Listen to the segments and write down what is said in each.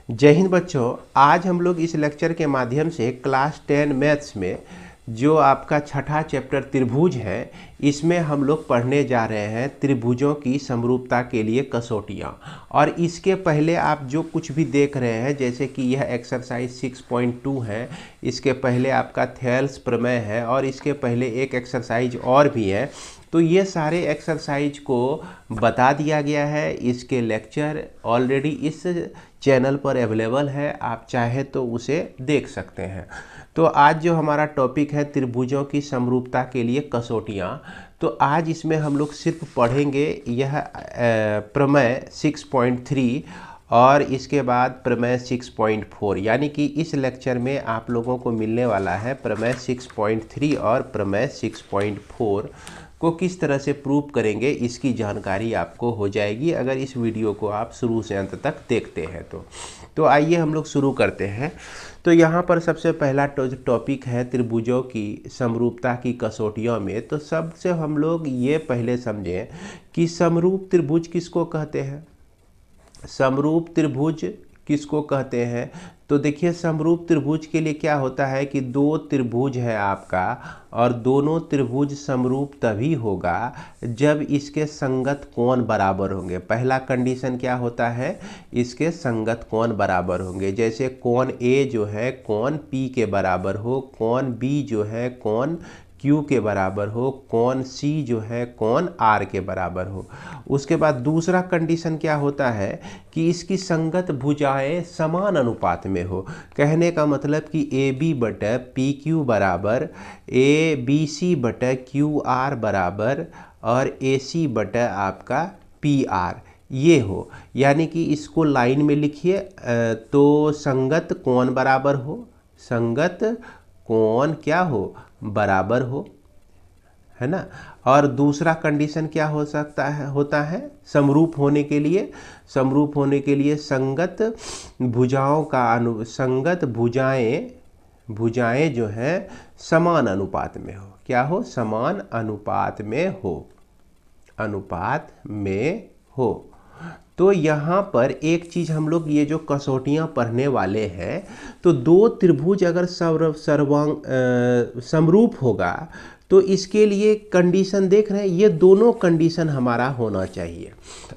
जय हिंद बच्चों। आज हम लोग इस लेक्चर के माध्यम से क्लास 10 मैथ्स में जो आपका छठा चैप्टर त्रिभुज है, इसमें हम लोग पढ़ने जा रहे हैं त्रिभुजों की समरूपता के लिए कसौटियाँ। और इसके पहले आप जो कुछ भी देख रहे हैं, जैसे कि यह एक्सरसाइज 6.2 है, इसके पहले आपका थेल्स प्रमेय है और इसके पहले एक एक्सरसाइज और भी है। तो ये सारे एक्सरसाइज को बता दिया गया है। इसके लेक्चर ऑलरेडी इस चैनल पर अवेलेबल है, आप चाहे तो उसे देख सकते हैं। तो आज जो हमारा टॉपिक है त्रिभुजों की समरूपता के लिए कसौटियाँ, तो आज इसमें हम लोग सिर्फ पढ़ेंगे यह प्रमेय 6.3 और इसके बाद प्रमेय 6.4, यानी कि इस लेक्चर में आप लोगों को मिलने वाला है प्रमेय 6.3 और प्रमेय 6.4 को किस तरह से प्रूव करेंगे, इसकी जानकारी आपको हो जाएगी अगर इस वीडियो को आप शुरू से अंत तक देखते हैं। तो आइए हम लोग शुरू करते हैं। तो यहाँ पर सबसे पहला टॉपिक है त्रिभुजों की समरूपता की कसौटियों में। तो सबसे हम लोग ये पहले समझें कि समरूप त्रिभुज किसको कहते हैं। समरूप त्रिभुज किसको कहते हैं? तो देखिए, समरूप त्रिभुज के लिए क्या होता है कि दो त्रिभुज है आपका, और दोनों त्रिभुज समरूप तभी होगा जब इसके संगत कोण बराबर होंगे। पहला कंडीशन क्या होता है? इसके संगत कोण बराबर होंगे। जैसे कोण ए जो है कोण P के बराबर हो, कोण B जो है कोण Q के बराबर हो, कोण C जो है कोण R के बराबर हो। उसके बाद दूसरा कंडीशन क्या होता है कि इसकी संगत भुजाएं समान अनुपात में हो। कहने का मतलब कि AB बटा PQ बराबर ABC बटा QR बराबर और AC बटा आपका PR ये हो। यानी कि इसको लाइन में लिखिए, तो संगत कोण बराबर हो, संगत कोण क्या हो? बराबर हो, है ना। और दूसरा कंडीशन क्या हो सकता है, होता है समरूप होने के लिए? समरूप होने के लिए संगत भुजाओं का संगत भुजाएं जो है समान अनुपात में हो। क्या हो? समान अनुपात में हो, अनुपात में हो। तो यहाँ पर एक चीज़ हम लोग ये जो कसौटियाँ पढ़ने वाले हैं, तो दो त्रिभुज अगर समरूप होगा तो इसके लिए कंडीशन देख रहे हैं, ये दोनों कंडीशन हमारा होना चाहिए।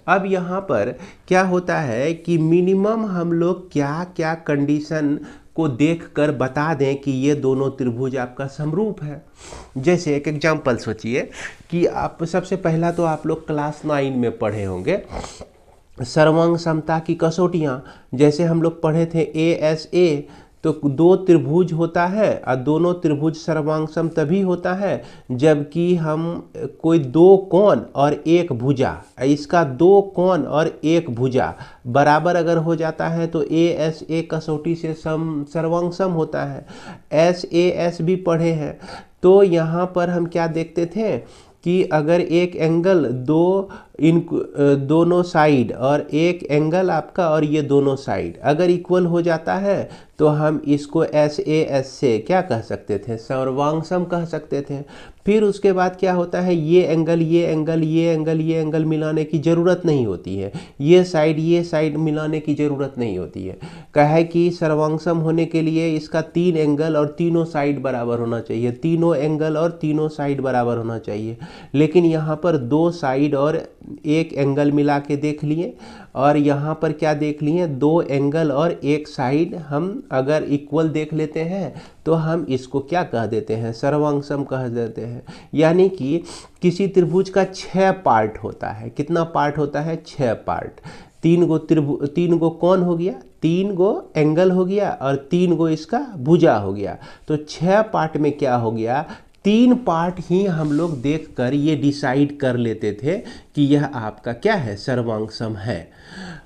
अब यहाँ पर क्या होता है कि मिनिमम हम लोग क्या क्या कंडीशन को देखकर बता दें कि ये दोनों त्रिभुज आपका समरूप है। जैसे एक एग्जांपल सोचिए कि आप सबसे पहला तो आप लोग क्लास 9 में पढ़े होंगे सर्वांग समता की कसौटियाँ। जैसे हम लोग पढ़े थे ASA, तो दो त्रिभुज होता है और दोनों त्रिभुज सर्वांग सम तभी होता है जबकि हम कोई दो कोण और एक भुजा, इसका दो कोण और एक भुजा बराबर अगर हो जाता है तो ASA कसौटी से सर्वांग सम होता है। SAS भी पढ़े हैं। तो यहाँ पर हम क्या देखते थे कि अगर एक एंगल दोनों साइड और एक एंगल आपका और ये दोनों साइड अगर इक्वल हो जाता है तो हम इसको SAS से क्या कह सकते थे? सर्वांग सम कह सकते थे। फिर उसके बाद क्या होता है, ये एंगल ये एंगल ये एंगल ये एंगल मिलाने की ज़रूरत नहीं होती है, ये साइड मिलाने की ज़रूरत नहीं होती है। कहे कि सर्वांग सम होने के लिए इसका तीन एंगल और तीनों साइड बराबर होना चाहिए, तीनों एंगल और तीनों साइड बराबर होना चाहिए। लेकिन यहाँ पर दो साइड और एक एंगल मिला के देख लिए, और यहाँ पर क्या देख लिए? दो एंगल और एक साइड हम अगर इक्वल देख लेते हैं तो हम इसको क्या कह देते हैं? सर्वांग सम कह देते हैं। यानी कि किसी त्रिभुज का 6 पार्ट होता है। कितना पार्ट होता है? 6 पार्ट। तीन गो कोण हो गया, 3 गो एंगल हो गया और 3 गो इसका भुजा हो गया। तो 6 पार्ट में क्या हो गया? 3 पार्ट ही हम लोग देखकर ये डिसाइड कर लेते थे कि यह आपका क्या है? सर्वांग सम है।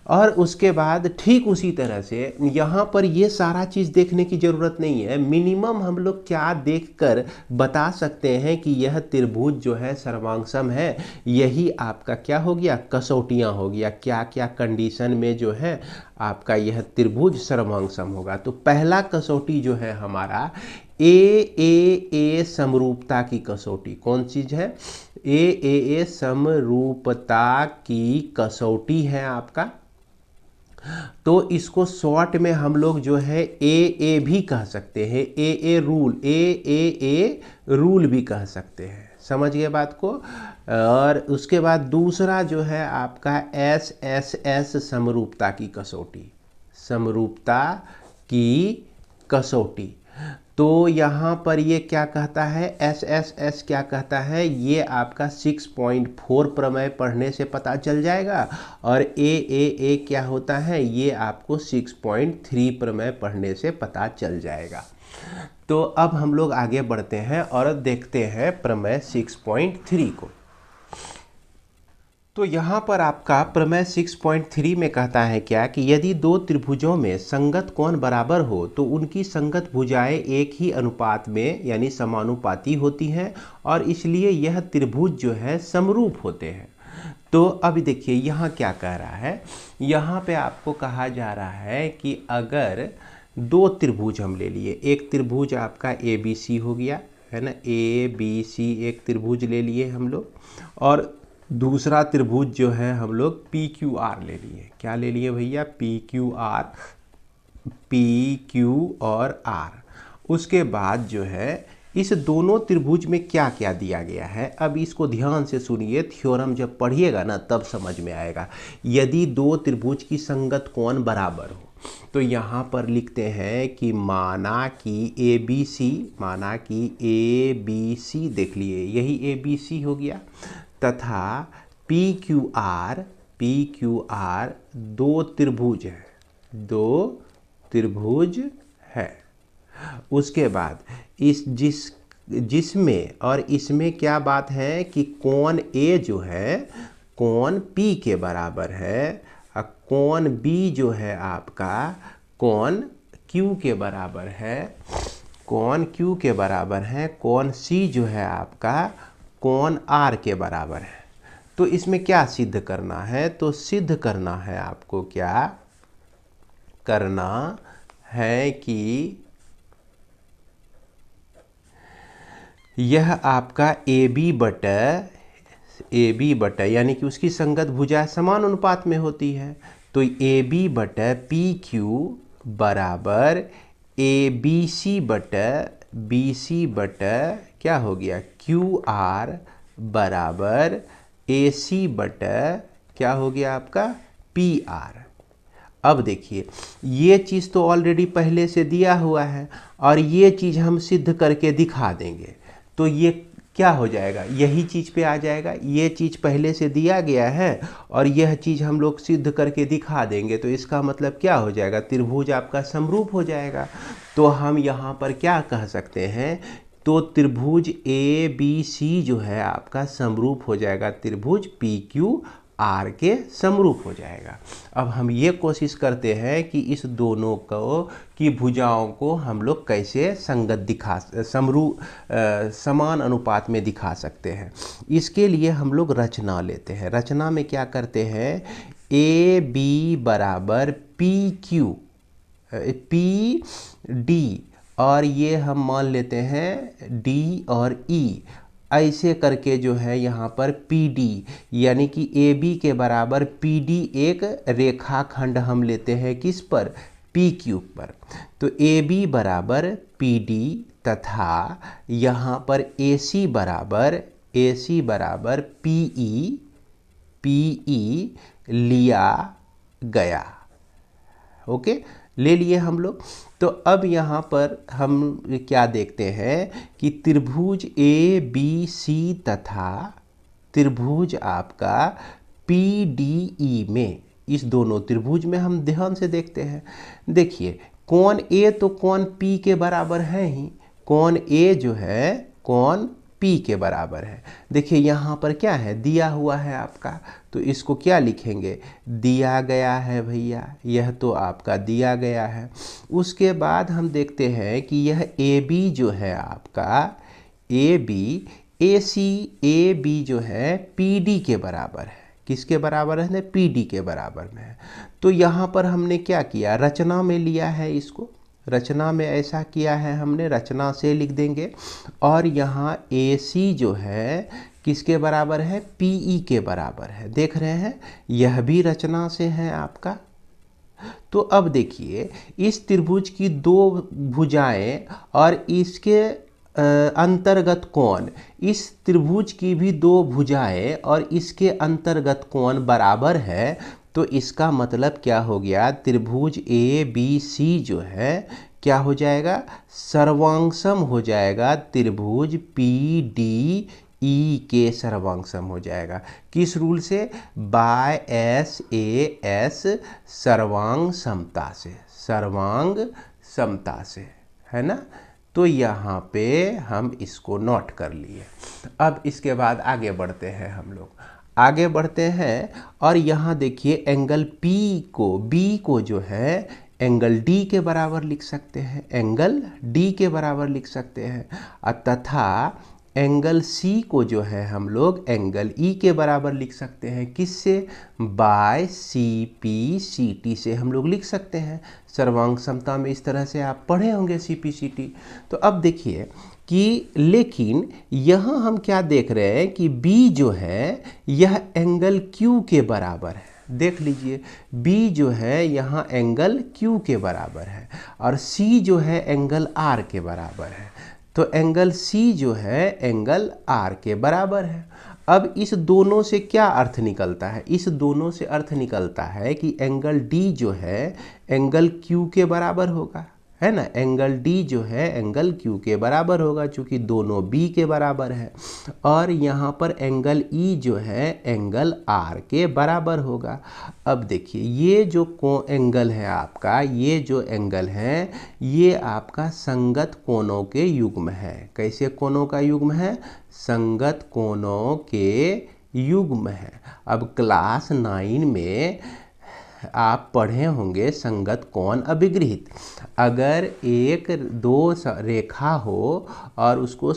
और उसके बाद ठीक उसी तरह से यहाँ पर ये सारा चीज़ देखने की ज़रूरत नहीं है। मिनिमम हम लोग क्या देखकर बता सकते हैं कि यह त्रिभुज जो है सर्वांग सम है? यही आपका क्या हो गया? कसौटियाँ हो गया। क्या क्या कंडीशन में जो है आपका यह त्रिभुज सर्वांग सम होगा। तो पहला कसौटी जो है हमारा AAA समरूपता की कसौटी। कौन चीज़ है? AAA समरूपता की कसौटी है आपका। तो इसको शॉर्ट में हम लोग जो है ए भी कह सकते हैं, ए रूल भी कह सकते हैं। समझ गए बात को। और उसके बाद दूसरा जो है आपका एस समरूपता की कसौटी, समरूपता की कसौटी। तो यहाँ पर ये क्या कहता है, एस क्या कहता है, ये आपका 6.4 प्रमेय पढ़ने से पता चल जाएगा। और ए क्या होता है, ये आपको 6.3 प्रमेय पढ़ने से पता चल जाएगा। तो अब हम लोग आगे बढ़ते हैं और देखते हैं प्रमेय 6.3 को। तो यहाँ पर आपका प्रमेय 6.3 में कहता है क्या कि यदि दो त्रिभुजों में संगत कोण बराबर हो तो उनकी संगत भुजाएं एक ही अनुपात में यानी समानुपाती होती हैं और इसलिए यह त्रिभुज जो है समरूप होते हैं। तो अब देखिए यहाँ क्या कह रहा है, यहाँ पे आपको कहा जा रहा है कि अगर दो त्रिभुज हम ले लिए, एक त्रिभुज आपका ABC हो गया है ना, ABC एक त्रिभुज ले लिए हम लोग, और दूसरा त्रिभुज जो है हम लोग PQR ले लिए। क्या ले लिए भैया, PQ और R। उसके बाद जो है इस दोनों त्रिभुज में क्या क्या दिया गया है, अब इसको ध्यान से सुनिए, थ्योरम जब पढ़िएगा ना तब समझ में आएगा। यदि दो त्रिभुज की संगत कोण बराबर हो तो यहाँ पर लिखते हैं कि माना कि ABC देख लिए, यही ABC हो गया, तथा PQR दो त्रिभुज है। उसके बाद जिसमें और इसमें क्या बात है कि कोण A जो है कोण P के बराबर है और कोण B जो है आपका कोण Q के बराबर है, कोण Q के बराबर है, कोण C जो है आपका कोण R के बराबर है। तो इसमें क्या सिद्ध करना है, तो सिद्ध करना है आपको, क्या करना है कि यह आपका AB बटा यानी कि उसकी संगत भुजा समान अनुपात में होती है। तो AB बटा PQ बराबर ABC बटा BC बटा क्या हो गया QR बराबर AC बटा क्या हो गया आपका PR। अब देखिए ये चीज़ तो ऑलरेडी पहले से दिया हुआ है और ये चीज़ हम सिद्ध करके दिखा देंगे, तो ये क्या हो जाएगा, यही चीज़ पे आ जाएगा। ये चीज़ पहले से दिया गया है और यह चीज़ हम लोग सिद्ध करके दिखा देंगे, तो इसका मतलब क्या हो जाएगा, त्रिभुज आपका समरूप हो जाएगा। तो हम यहाँ पर क्या कह सकते हैं, तो त्रिभुज ABC जो है आपका समरूप हो जाएगा त्रिभुज PQR के समरूप हो जाएगा। अब हम ये कोशिश करते हैं कि इस दोनों को की भुजाओं को हम लोग कैसे संगत समान अनुपात में दिखा सकते हैं। इसके लिए हम लोग रचना लेते हैं। रचना में क्या करते हैं, AB बराबर PD और ये हम मान लेते हैं D और E, ऐसे करके जो है यहाँ पर PD यानी कि AB के बराबर PD एक रेखाखंड हम लेते हैं किस पर, PQ पर। तो AB बराबर PD तथा यहाँ पर AC बराबर PE लिया गया। ओके, ले लिए हम लोग। तो अब यहाँ पर हम क्या देखते हैं कि त्रिभुज ABC तथा त्रिभुज आपका PDE में, इस दोनों त्रिभुज में हम ध्यान से देखते हैं। देखिए कोण A तो कोण P के बराबर है ही, कोण A जो है कोण P के बराबर है। देखिए यहाँ पर क्या है, दिया हुआ है आपका, तो इसको क्या लिखेंगे, दिया गया है भैया, यह तो आपका दिया गया है। उसके बाद हम देखते हैं कि यह AB जो है आपका AB जो है PD के बराबर है, किसके बराबर है, PD के बराबर में है। तो यहाँ पर हमने क्या किया, रचना में लिया है इसको, रचना में ऐसा किया है हमने, रचना से लिख देंगे। और यहाँ AC जो है किसके बराबर है, PE के बराबर है। देख रहे हैं, यह भी रचना से है आपका, तो अब देखिए इस त्रिभुज की दो भुजाएं और इसके अंतर्गत कोण, इस त्रिभुज की भी दो भुजाएं और इसके अंतर्गत कोण बराबर है। तो इसका मतलब क्या हो गया, त्रिभुज ए बी सी जो है क्या हो जाएगा, सर्वांगसम हो जाएगा। त्रिभुज पी डी ई के सर्वांगसम हो जाएगा। किस रूल से, बाय एस ए एस सर्वांग समता से, सर्वांग समता से, है ना। तो यहाँ पे हम इसको नोट कर लिए। अब इसके बाद आगे बढ़ते हैं, हम लोग आगे बढ़ते हैं और यहाँ देखिए एंगल बी को जो है एंगल डी के बराबर लिख सकते हैं, एंगल डी के बराबर लिख सकते हैं। तथा एंगल सी को जो है हम लोग एंगल ई के बराबर लिख सकते हैं। किससे, by C P C T से हम लोग लिख सकते हैं। सर्वांग समता में इस तरह से आप पढ़े होंगे सी पी सी टी। तो अब देखिए कि लेकिन यहाँ हम क्या देख रहे हैं कि B जो है यह एंगल Q के बराबर है। देख लीजिए B जो है यहाँ एंगल Q के बराबर है और C जो है एंगल R के बराबर है। तो एंगल C जो है एंगल R के बराबर है। अब इस दोनों से क्या अर्थ निकलता है, इस दोनों से अर्थ निकलता है कि एंगल D जो है एंगल Q के बराबर होगा, है ना। एंगल D जो है एंगल Q के बराबर होगा चूंकि दोनों B के बराबर है। और यहाँ पर एंगल E जो है एंगल R के बराबर होगा। अब देखिए ये जो एंगल है आपका, ये जो एंगल है ये आपका संगत कोणों के युग्म है। कैसे कोणों का युग्म है, संगत कोणों के युग्म है। अब क्लास 9 में आप पढ़े होंगे संगत कोण अभिगृहित। अगर एक दो रेखा हो और उसको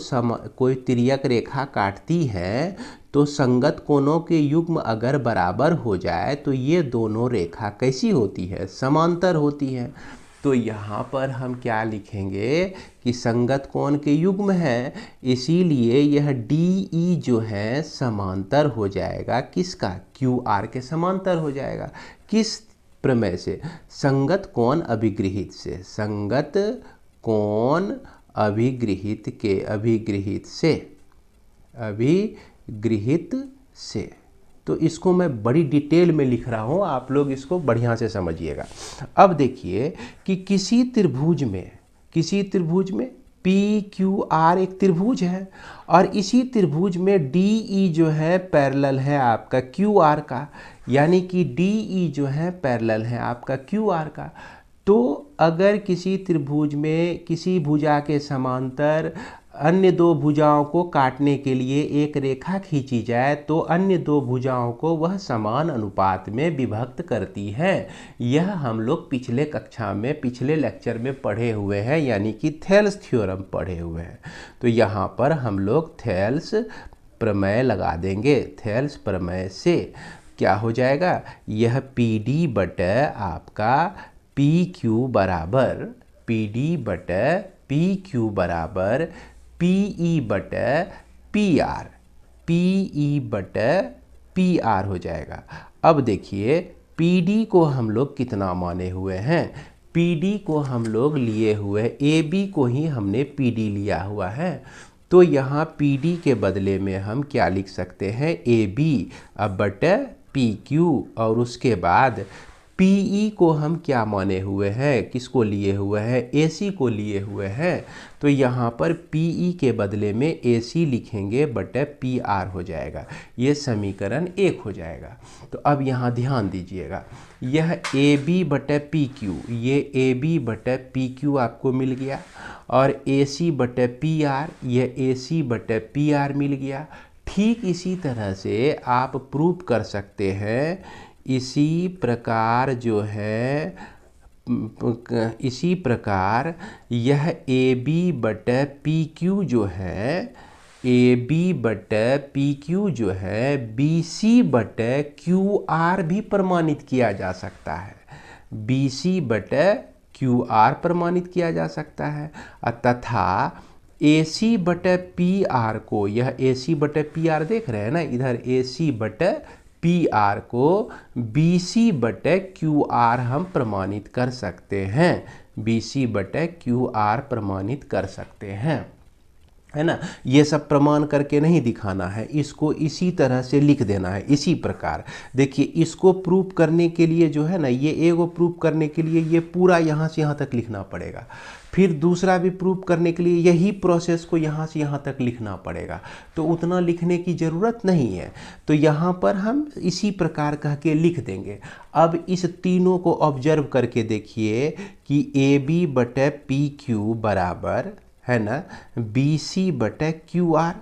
कोई तिर्यक रेखा काटती है तो संगत कोणों के युग्म अगर बराबर हो जाए तो ये दोनों रेखा कैसी होती है, समांतर होती है। तो यहाँ पर हम क्या लिखेंगे कि संगत कोण के युग्म है, इसीलिए यह डी ई जो है समांतर हो जाएगा किसका, क्यू आर के समांतर हो जाएगा। किस प्रमेय से, संगत कोण अभिगृहित से, संगत कोण अभिगृहित के अभिगृहित से। तो इसको मैं बड़ी डिटेल में लिख रहा हूँ, आप लोग इसको बढ़िया से समझिएगा। अब देखिए कि किसी त्रिभुज में पी क्यू आर एक त्रिभुज है और इसी त्रिभुज में डी ई जो है पैरेलल है आपका क्यू आर का, यानी कि डी ई जो है पैरेलल है आपका क्यू आर का। तो अगर किसी त्रिभुज में किसी भुजा के समांतर अन्य दो भुजाओं को काटने के लिए एक रेखा खींची जाए तो अन्य दो भुजाओं को वह समान अनुपात में विभक्त करती है। यह हम लोग पिछले कक्षा में, पिछले लेक्चर में पढ़े हुए हैं, यानी कि थेल्स थ्योरम पढ़े हुए हैं। तो यहाँ पर हम लोग थेल्स प्रमेय लगा देंगे। थेल्स प्रमेय से क्या हो जाएगा, यह पी डी बटे आपका पी क्यू बराबर, पी डी बटे पी क्यू बराबर पी ई बटे पी आर, पी ई बटे पी आर हो जाएगा। अब देखिए पी डी को हम लोग कितना माने हुए हैं, पी डी को हम लोग लिए हुए, ए बी को ही हमने पी डी लिया हुआ है। तो यहाँ पी डी के बदले में हम क्या लिख सकते हैं, ए बी अब बटे पी क्यू, और उसके बाद पीई को हम क्या माने हुए हैं, किसको लिए हुए हैं, एसी को लिए हुए हैं। तो यहाँ पर पीई के बदले में एसी लिखेंगे बटे पी आर हो जाएगा। ये समीकरण 1 हो जाएगा। तो अब यहाँ ध्यान दीजिएगा, यह ए बी बटे पी क्यू, ये ए बी बटे पी क्यू आपको मिल गया, और ए सी बटे पी आर, यह ए सी बटे पी आर मिल गया। ठीक इसी तरह से आप प्रूव कर सकते हैं। इसी प्रकार जो है, इसी प्रकार यह ए बी बटे पी क्यू जो है, ए बी बटे पी क्यू जो है बी सी बटे क्यू आर भी प्रमाणित किया जा सकता है, बी सी बटे क्यू आर प्रमाणित किया जा सकता है। तथा ए सी बटे पी आर को, यह ए सी बटे पी आर देख रहे हैं ना, इधर ए सी बटे पी आर को बी सी बटे क्यू आर हम प्रमाणित कर सकते हैं, बी सी बटे क्यू आर प्रमाणित कर सकते हैं, है ना। ये सब प्रमाण करके नहीं दिखाना है, इसको इसी तरह से लिख देना है। इसी प्रकार देखिए, इसको प्रूव करने के लिए जो है ना, ये एगो प्रूव करने के लिए ये पूरा यहाँ से यहाँ तक लिखना पड़ेगा, फिर दूसरा भी प्रूव करने के लिए यही प्रोसेस को यहाँ से यहाँ तक लिखना पड़ेगा। तो उतना लिखने की ज़रूरत नहीं है, तो यहाँ पर हम इसी प्रकार कह के लिख देंगे। अब इस तीनों को ऑब्जर्व करके देखिए कि ए बी बटे पी क्यू बराबर है ना बी सी बटे क्यू आर,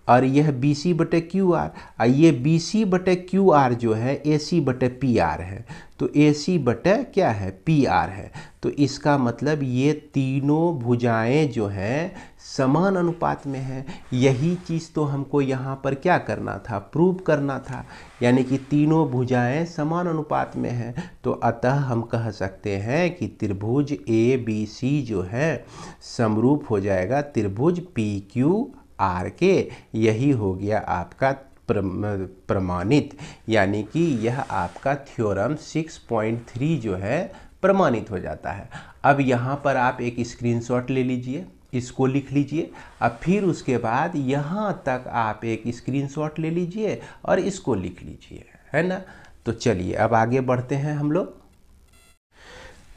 और यह बी सी बटे क्यू आर, और ये बी सी बटे क्यू आर जो है ए सी बटे पी आर है, तो ए सी बटे क्या है पी आर है। तो इसका मतलब ये तीनों भुजाएं जो हैं समान अनुपात में हैं। यही चीज़ तो हमको यहाँ पर क्या करना था, प्रूव करना था, यानी कि तीनों भुजाएं समान अनुपात में हैं। तो अतः हम कह सकते हैं कि त्रिभुज ए बी सी जो है समरूप हो जाएगा त्रिभुज पी क्यू आर के। यही हो गया आपका प्रमाणित, यानी कि यह आपका थ्योरम 6.3 जो है प्रमाणित हो जाता है। अब यहाँ पर आप एक स्क्रीनशॉट ले लीजिए, इसको लिख लीजिए, अब फिर उसके बाद यहाँ तक आप एक स्क्रीनशॉट ले लीजिए और इसको लिख लीजिए, है ना। तो चलिए अब आगे बढ़ते हैं हम लोग।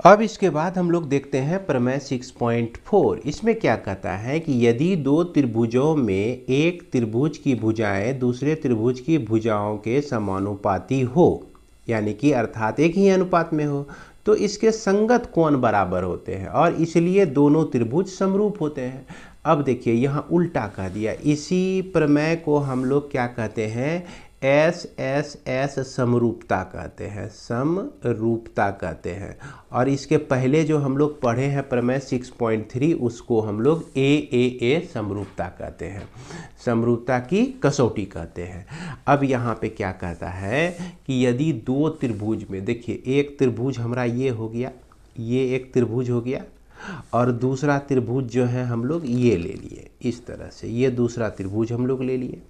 अब इसके बाद हम लोग देखते हैं प्रमेय 6.4। इसमें क्या कहता है कि यदि दो त्रिभुजों में एक त्रिभुज की भुजाएं दूसरे त्रिभुज की भुजाओं के समानुपाती हो, यानी कि अर्थात एक ही अनुपात में हो, तो इसके संगत कोण बराबर होते हैं और इसलिए दोनों त्रिभुज समरूप होते हैं। अब देखिए यहाँ उल्टा कह दिया, इसी प्रमेय को हम लोग क्या कहते हैं, एस एस एस समरूपता कहते हैं, समरूपता कहते हैं। और इसके पहले जो हम लोग पढ़े हैं प्रमेय 6.3 उसको हम लोग ए समरूपता कहते हैं, समरूपता की कसौटी कहते हैं। अब यहाँ पे क्या कहता है कि यदि दो त्रिभुज में, देखिए एक त्रिभुज हमारा ये हो गया, ये एक त्रिभुज हो गया, और दूसरा त्रिभुज जो है हम लोग ये ले लिए, इस तरह से ये दूसरा त्रिभुज हम लोग ले लिए।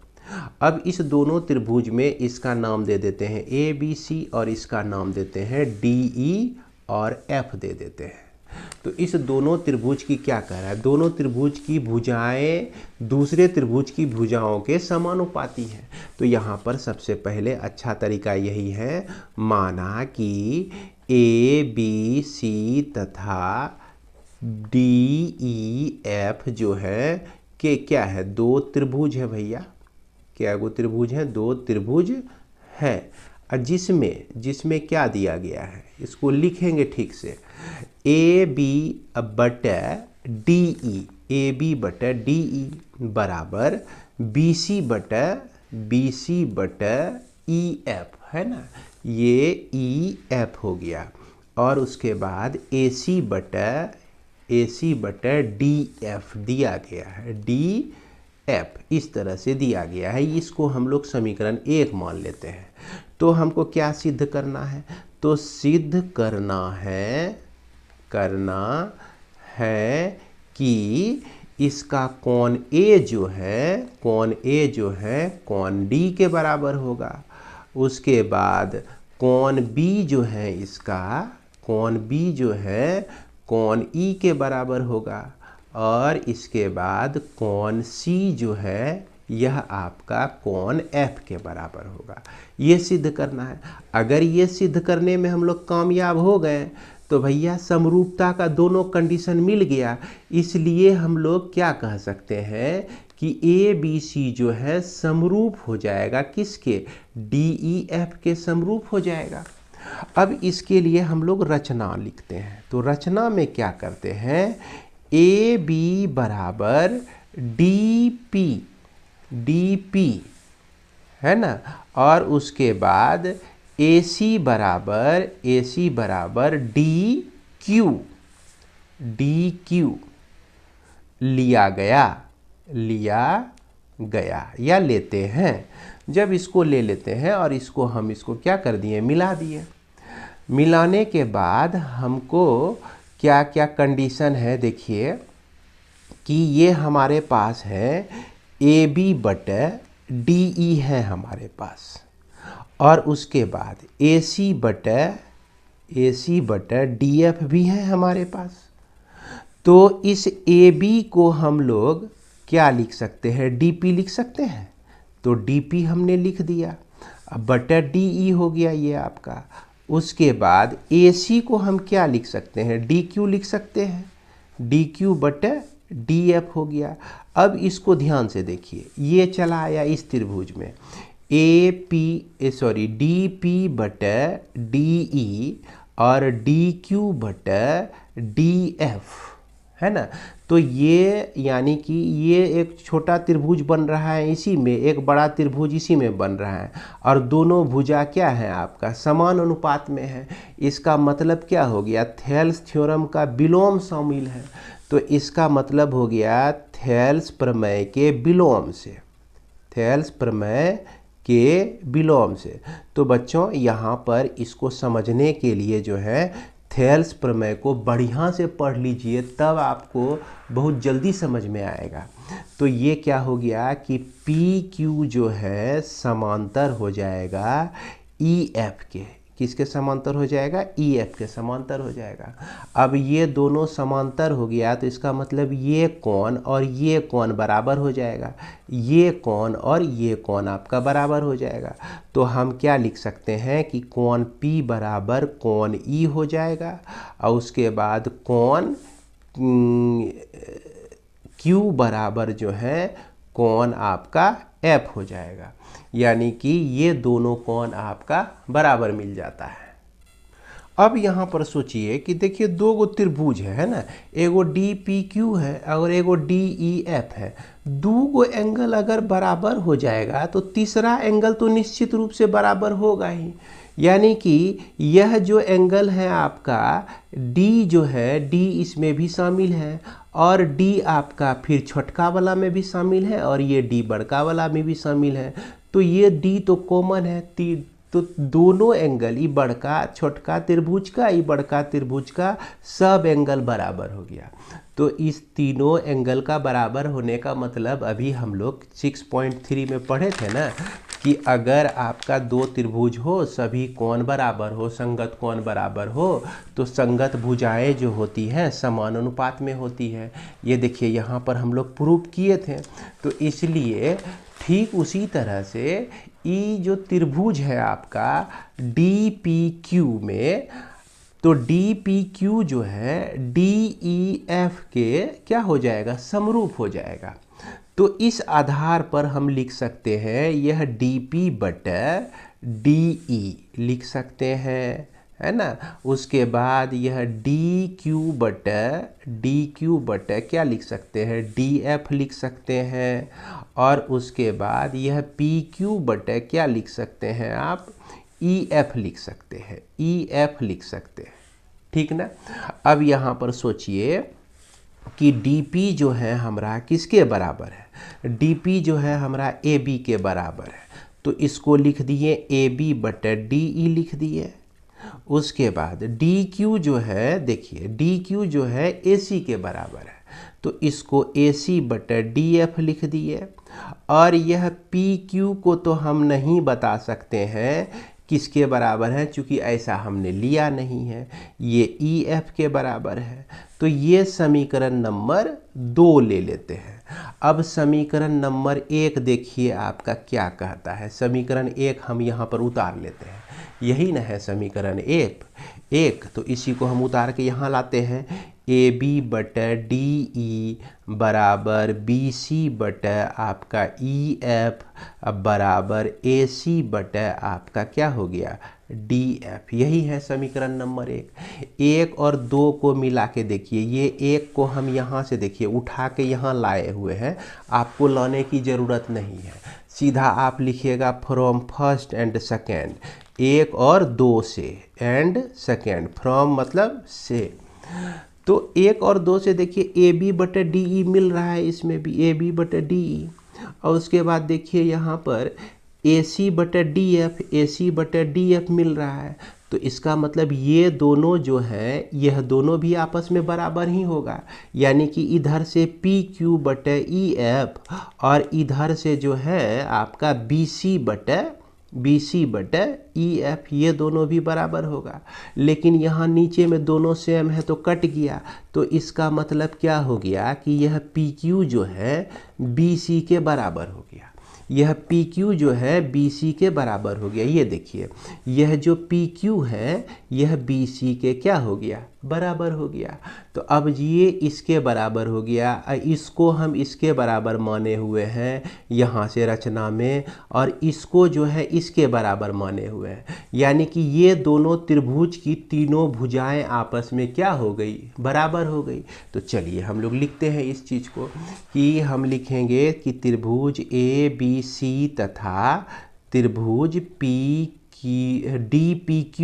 अब इस दोनों त्रिभुज में इसका नाम दे देते हैं ए बी सी और इसका नाम देते हैं डी ई और एफ दे देते हैं। तो इस दोनों त्रिभुज की क्या कह रहा है, दोनों त्रिभुज की भुजाएं दूसरे त्रिभुज की भुजाओं के समानुपाती हैं। तो यहाँ पर सबसे पहले अच्छा तरीका यही है, माना कि ए बी सी तथा डी ई एफ जो है कि क्या है, दो त्रिभुज है भैया, क्या वो त्रिभुज है, दो त्रिभुज है। और जिसमें क्या दिया गया है, इसको लिखेंगे ठीक से, ए बी बटे डी ई, ए बी बटे डी ई बराबर बी सी बटे ई एफ, है ना, ये ई एफ हो गया। और उसके बाद ए सी बटे डी एफ दिया गया है, डी एफ इस तरह से दिया गया है। इसको हम लोग समीकरण 1 मान लेते हैं। तो हमको क्या सिद्ध करना है, तो सिद्ध करना है कि इसका कोण ए जो है कोण डी के बराबर होगा। उसके बाद कोण बी जो है इसका, कोण बी जो है कोण ई के बराबर होगा। और इसके बाद कोण सी जो है यह आपका कोण एफ के बराबर होगा। ये सिद्ध करना है। अगर ये सिद्ध करने में हम लोग कामयाब हो गए तो भैया समरूपता का दोनों कंडीशन मिल गया। इसलिए हम लोग क्या कह सकते हैं कि ए बी सी जो है समरूप हो जाएगा, किसके, डी ई एफ के समरूप हो जाएगा। अब इसके लिए हम लोग रचना लिखते हैं। तो रचना में क्या करते हैं, ए बी बराबर डी पी है ना, और उसके बाद ए सी बराबर डी क्यू लिया गया या लेते हैं। जब इसको ले लेते हैं और इसको क्या कर दिए, मिला दिए। मिलाने के बाद हमको क्या क्या कंडीशन है, देखिए कि ये हमारे पास है ए बी बटे डी ई है हमारे पास, और उसके बाद AC बटा DF भी है हमारे पास। तो इस AB को हम लोग क्या लिख सकते हैं, DP लिख सकते हैं। तो DP हमने लिख दिया, अब बटा DE हो गया ये आपका। उसके बाद AC को हम क्या लिख सकते हैं, DQ लिख सकते हैं, DQ बटा DF हो गया। अब इसको ध्यान से देखिए, ये चला आया इस त्रिभुज में DP बटा DE और DQ बटा DF, है ना। तो ये यानी कि ये एक छोटा त्रिभुज बन रहा है इसी में, एक बड़ा त्रिभुज इसी में बन रहा है, और दोनों भुजा क्या है आपका, समान अनुपात में है। इसका मतलब क्या हो गया, थेल्स थ्योरम का विलोम शामिल है। तो इसका मतलब हो गया थेल्स प्रमेय के विलोम से, थेल्स प्रमेय के विलोम से। तो बच्चों यहाँ पर इसको समझने के लिए जो है थेल्स प्रमेय को बढ़िया से पढ़ लीजिए, तब आपको बहुत जल्दी समझ में आएगा। तो ये क्या हो गया कि PQ जो है समांतर हो जाएगा EF के, किसके समांतर हो जाएगा, EF के समांतर हो जाएगा। अब ये दोनों समांतर हो गया तो इसका मतलब ये कोण और ये कोण बराबर हो जाएगा, ये कोण और ये कोण आपका बराबर हो जाएगा। तो हम क्या लिख सकते हैं कि कोण P बराबर कोण E हो जाएगा, और उसके बाद कोण Q बराबर जो है कोण आपका F हो जाएगा। यानी कि ये दोनों कोण आपका बराबर मिल जाता है। अब यहाँ पर सोचिए कि देखिए दो गो त्रिभुज है ना, एगो DPQ है और एगो DEF है। दो गो एंगल अगर बराबर हो जाएगा तो तीसरा एंगल तो निश्चित रूप से बराबर होगा ही। यानी कि यह जो एंगल है आपका D जो है, D इसमें भी शामिल है, और D आपका फिर छोटका वाला में भी शामिल है, और ये D बड़का वाला में भी शामिल है। तो ये D तो कॉमन है, तो दोनों एंगल, ये बड़का छोटका त्रिभुज का, ये बड़का त्रिभुज का सब एंगल बराबर हो गया। तो इस तीनों एंगल का बराबर होने का मतलब अभी हम लोग 6.3 में पढ़े थे ना, कि अगर आपका दो त्रिभुज हो, सभी कोण बराबर हो, संगत कोण बराबर हो, तो संगत भुजाएं जो होती हैं समान अनुपात में होती है। ये देखिए यहाँ पर हम लोग प्रूव किए थे। तो इसलिए ठीक उसी तरह से ये जो त्रिभुज है आपका DPQ में, तो DPQ जो है DEF के क्या हो जाएगा, समरूप हो जाएगा। तो इस आधार पर हम लिख सकते हैं यह DP बटा DE लिख सकते हैं, है ना। उसके बाद यह DQ बटा क्या लिख सकते हैं, DF लिख सकते हैं। और उसके बाद यह PQ बटा क्या लिख सकते हैं आप, EF लिख सकते हैं, EF लिख सकते हैं, ठीक ना। अब यहाँ पर सोचिए कि DP जो है हमारा किसके बराबर है, DP जो है हमारा AB के बराबर है। तो इसको लिख दिए AB बटा DE लिख दिए। उसके बाद DQ जो है, देखिए DQ जो है AC के बराबर है, तो इसको AC बटा DF लिख दिए। और यह PQ को तो हम नहीं बता सकते हैं किसके बराबर है, क्योंकि ऐसा हमने लिया नहीं है, ये EF के बराबर है। तो ये समीकरण नंबर 2 ले लेते हैं। अब समीकरण नंबर 1 देखिए आपका क्या कहता है। समीकरण 1 हम यहाँ पर उतार लेते हैं, यही ना है समीकरण 1। तो इसी को हम उतार के यहाँ लाते हैं। AB बटा DE बराबर BC बटा आपका EF बराबर AC बटा आपका क्या हो गया, DF। यही है समीकरण नंबर 1 और 2 को मिला के देखिए। ये 1 को हम यहाँ से देखिए उठा के यहाँ लाए हुए हैं, आपको लाने की ज़रूरत नहीं है। सीधा आप लिखिएगा फ्रॉम फर्स्ट एंड सेकेंड, 1 और 2 से, एंड सेकेंड, फ्रॉम मतलब से। तो 1 और 2 से देखिए AB बटा DE मिल रहा है, इसमें भी AB बटा DE। और उसके बाद देखिए यहाँ पर AC बटा DF मिल रहा है। तो इसका मतलब ये दोनों जो हैं, यह दोनों भी आपस में बराबर ही होगा। यानी कि इधर से PQ बटा EF और इधर से जो है आपका BC बटा BC बटे EF, ये दोनों भी बराबर होगा। लेकिन यहाँ नीचे में दोनों सेम है तो कट गया, तो इसका मतलब क्या हो गया कि यह PQ जो है BC के बराबर हो गया। यह PQ जो है BC के बराबर हो गया। ये देखिए, यह जो PQ है यह BC के क्या हो गया, बराबर हो गया। तो अब ये इसके बराबर हो गया, इसको हम इसके बराबर माने हुए हैं यहाँ से रचना में, और इसको जो है इसके बराबर माने हुए हैं। यानी कि ये दोनों त्रिभुज की तीनों भुजाएं आपस में क्या हो गई, बराबर हो गई। तो चलिए हम लोग लिखते हैं इस चीज़ को, कि हम लिखेंगे कि त्रिभुज ABC तथा त्रिभुज DPQ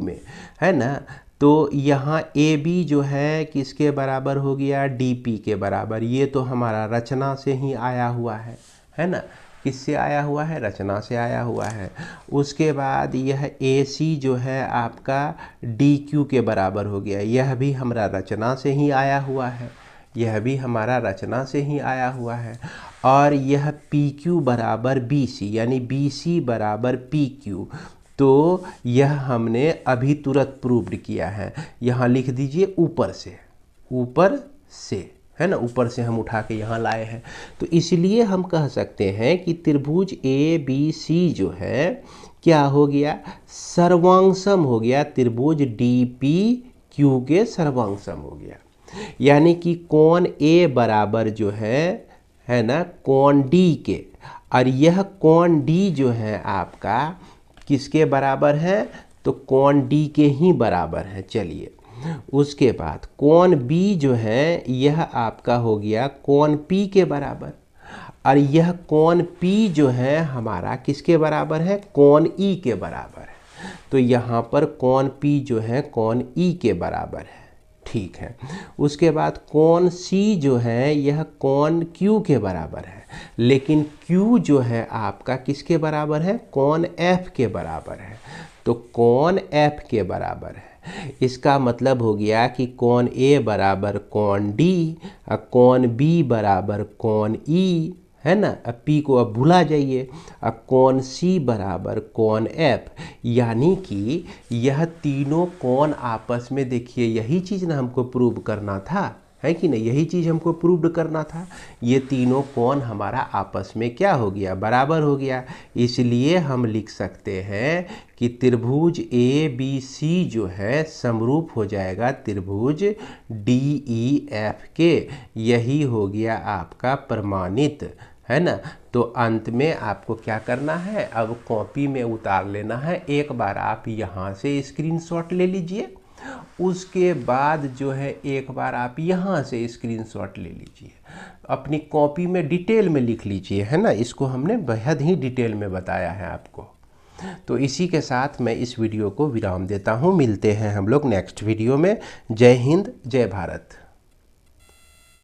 में है ना, तो यहाँ AB जो है किसके बराबर हो गया, DP के बराबर। ये तो हमारा रचना से ही आया हुआ है ना। किससे आया हुआ है, रचना से आया हुआ है। उसके बाद यह AC जो है आपका DQ के बराबर हो गया, यह भी हमारा रचना से ही आया हुआ है, यह भी हमारा रचना से ही आया हुआ है। और यह PQ बराबर BC, यानी BC बराबर PQ, तो यह हमने अभी तुरंत प्रूव्ड किया है। यहाँ लिख दीजिए ऊपर से है ना, ऊपर से हम उठा के यहाँ लाए हैं। तो इसलिए हम कह सकते हैं कि त्रिभुज ABC जो है क्या हो गया, सर्वांगसम हो गया त्रिभुज DPQ के सर्वांगसम हो गया। यानी कि कोण A बराबर जो है ना कोण D के, और यह कोण D जो है आपका किसके बराबर है, तो कोण D के ही बराबर है। चलिए, उसके बाद कोण B जो है यह आपका हो गया कोण P के बराबर, और यह कोण P जो है हमारा किसके बराबर है, कोण E के बराबर है। तो यहाँ पर कोण P जो है कोण E के बराबर है, ठीक है। उसके बाद कोण C जो है यह कोण Q के बराबर है, लेकिन Q जो है आपका किसके बराबर है, कोण F के बराबर है। तो कोण F के बराबर है, इसका मतलब हो गया कि कोण A बराबर कोण D, और कोण B बराबर कोण E, है ना। अब P को अब भुला जाइए। अब कोण C बराबर कोण F, यानी कि यह तीनों कोण आपस में, देखिए यही चीज़ ना हमको प्रूव करना था, है कि नहीं, यही चीज़ हमको प्रूव करना था। ये तीनों कोण हमारा आपस में क्या हो गया, बराबर हो गया। इसलिए हम लिख सकते हैं कि त्रिभुज ABC जो है समरूप हो जाएगा त्रिभुज DEF के। यही हो गया आपका प्रमाणित, है ना। तो अंत में आपको क्या करना है, अब कॉपी में उतार लेना है। एक बार आप यहाँ से स्क्रीनशॉट ले लीजिए, उसके बाद जो है एक बार आप यहाँ से स्क्रीनशॉट ले लीजिए, अपनी कॉपी में डिटेल में लिख लीजिए, है ना। इसको हमने बेहद ही डिटेल में बताया है आपको। तो इसी के साथ मैं इस वीडियो को विराम देता हूँ। मिलते हैं हम लोग नेक्स्ट वीडियो में। जय हिंद, जय भारत।